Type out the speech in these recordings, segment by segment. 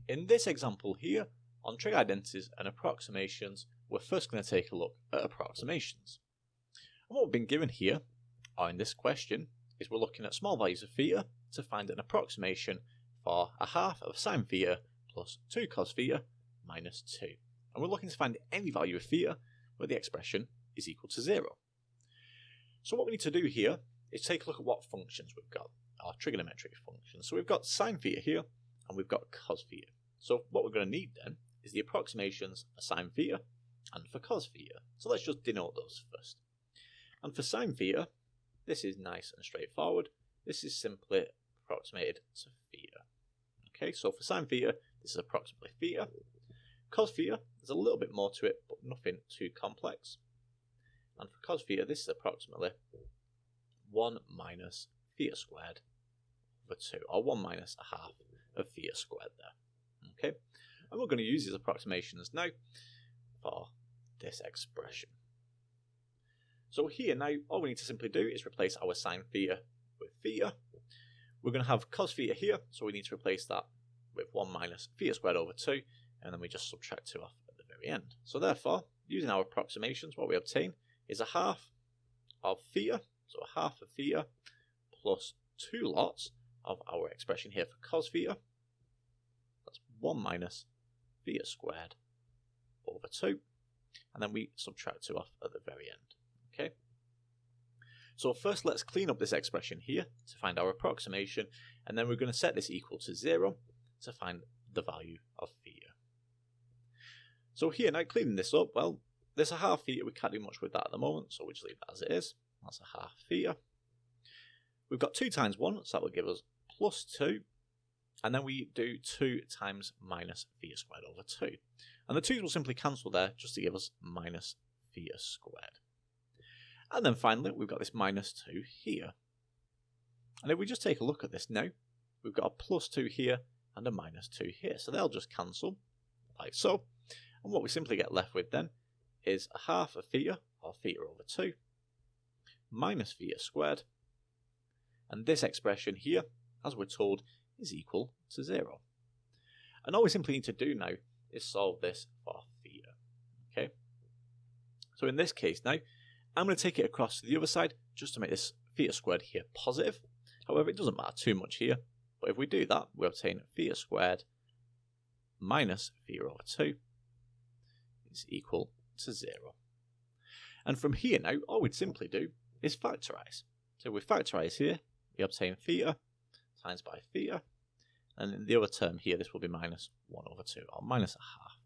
In this example here, on trig identities and approximations, we're first going to take a look at approximations. And what we've been given here, or in this question, is we're looking at small values of theta to find an approximation for a half of sine theta plus 2 cos theta minus 2. And we're looking to find any value of theta where the expression is equal to 0. So what we need to do here is take a look at what functions we've got, our trigonometric functions. So we've got sine theta here, and we've got cos theta. So what we're going to need then is the approximations for sine theta and for cos theta. So let's just denote those first. And for sine theta, this is nice and straightforward. This is simply approximated to theta. Okay, so for sine theta, this is approximately theta. Cos theta, there's a little bit more to it, but nothing too complex. And for cos theta, this is approximately 1 minus theta squared over 2, or 1 minus a half of theta squared there. Okay, and we're going to use these approximations now for this expression. So here now, all we need to simply do is replace our sine theta with theta. We're going to have cos theta here, so we need to replace that with 1 minus theta squared over 2, and then we just subtract 2 off at the very end. So therefore, using our approximations, what we obtain is a half of theta, so a half of theta, plus 2 lots of our expression here for cos theta. That's 1 minus theta squared over 2, and then we subtract 2 off at the very end. Okay. So first let's clean up this expression here to find our approximation, and then we're going to set this equal to 0 to find the value of theta. So here now, cleaning this up, well, there's a half theta, we can't do much with that at the moment, so we'll just leave that as it is. That's a half theta. We've got 2 times 1, so that will give us plus 2, and then we do 2 times minus theta squared over 2. And the 2's will simply cancel there just to give us minus theta squared. And then finally, we've got this minus 2 here. And if we just take a look at this now, we've got a plus 2 here and a minus 2 here. So they'll just cancel, like so. And what we simply get left with then is a half of theta, or theta over 2, minus theta squared. And this expression here, as we're told, is equal to 0. And all we simply need to do now is solve this for theta. Okay? So in this case now, I'm going to take it across to the other side just to make this theta squared here positive. However, it doesn't matter too much here, but if we do that, we obtain theta squared minus theta over 2 is equal to 0. And from here now, all we'd simply do is factorise. So we factorise here, we obtain theta times by theta, and in the other term here, this will be minus 1 over 2, or minus a half,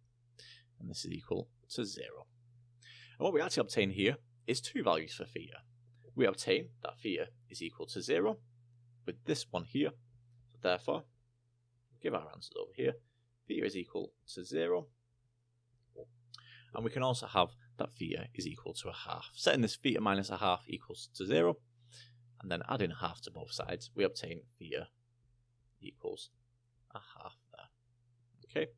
and this is equal to 0. And what we actually obtain here is 2 values for theta. We obtain that theta is equal to 0 with this one here. So therefore, give our answers over here. Theta is equal to 0. And we can also have that theta is equal to a half. Setting this theta minus a half equals to 0. And then adding a half to both sides, we obtain theta equals a half there. Okay,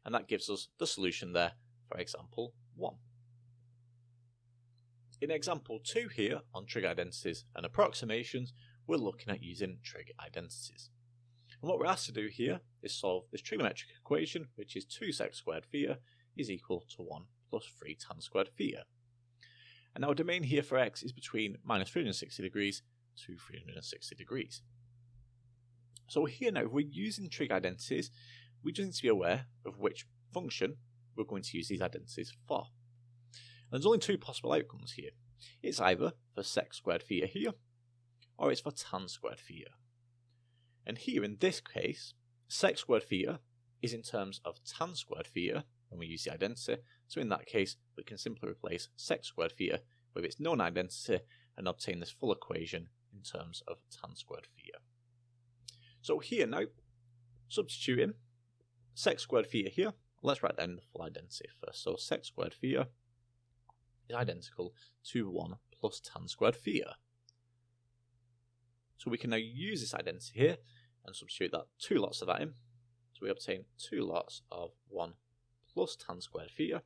and that gives us the solution there for example 1. In example 2 here, on trig identities and approximations, we're looking at using trig identities. And what we're asked to do here is solve this trigonometric equation, which is 2 sec squared theta is equal to 1 plus 3 tan squared theta. And our domain here for x is between minus 360 degrees to 360 degrees. So here now, if we're using trig identities, we just need to be aware of which function we're going to use these identities for. There's only 2 possible outcomes here. It's either for sec squared theta here, or it's for tan squared theta. And here in this case, sec squared theta is in terms of tan squared theta when we use the identity, so in that case we can simply replace sec squared theta with its known identity and obtain this full equation in terms of tan squared theta. So here now, substituting sec squared theta here, let's write down the full identity first. So sec squared theta is identical to 1 plus tan squared theta. So we can now use this identity here and substitute that 2 lots of that in. So we obtain 2 lots of 1 plus tan squared theta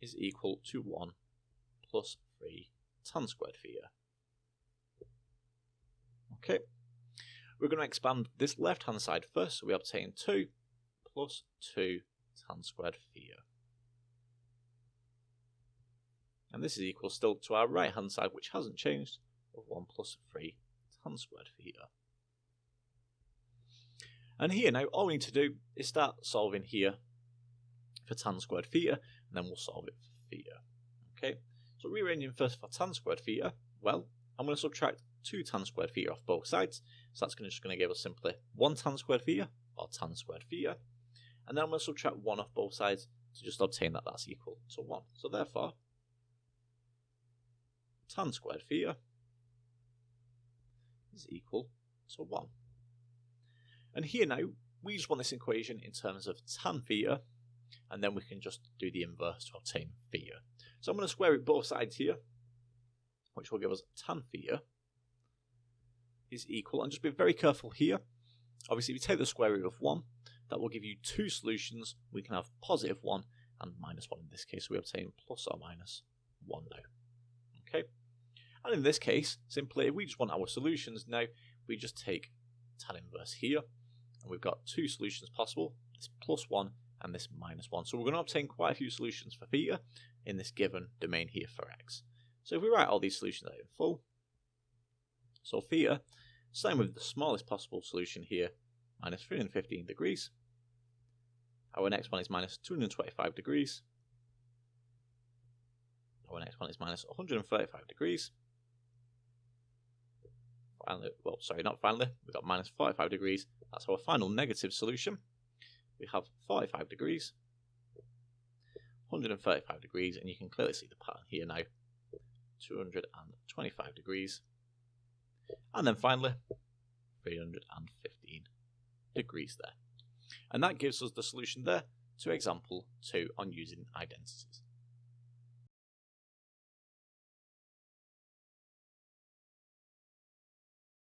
is equal to 1 plus 3 tan squared theta. Okay, we're going to expand this left-hand side first, so we obtain 2 plus 2 tan squared theta. And this is equal still to our right-hand side, which hasn't changed, of 1 plus 3 tan squared theta. And here now, all we need to do is start solving here for tan squared theta, and then we'll solve it for theta. Okay, so rearranging first for tan squared theta, well, I'm going to subtract 2 tan squared theta off both sides, so that's just going to give us simply 1 tan squared theta, or tan squared theta, and then I'm going to subtract 1 off both sides to just obtain that that's equal to 1. So therefore, tan squared theta is equal to 1. And here now, we just want this equation in terms of tan theta, and then we can just do the inverse to obtain theta. So I'm going to square root both sides here, which will give us tan theta is equal, and just be very careful here. Obviously, if you take the square root of 1, that will give you 2 solutions. We can have positive 1 and minus 1 in this case, so we obtain plus or minus 1 now. Okay, and in this case, simply, if we just want our solutions now, we just take tan inverse here, and we've got 2 solutions possible, this plus 1 and this minus 1. So we're going to obtain quite a few solutions for theta in this given domain here for x. So if we write all these solutions out in full, so theta, starting with the smallest possible solution here, minus 315 degrees. Our next one is minus 225 degrees. Our next one is minus 135 degrees. Finally, well, sorry, not finally, we've got minus 45 degrees. That's our final negative solution. We have 45 degrees, 135 degrees, and you can clearly see the pattern here now. 225 degrees, and then finally 315 degrees there. And that gives us the solution there to example 2 on using identities.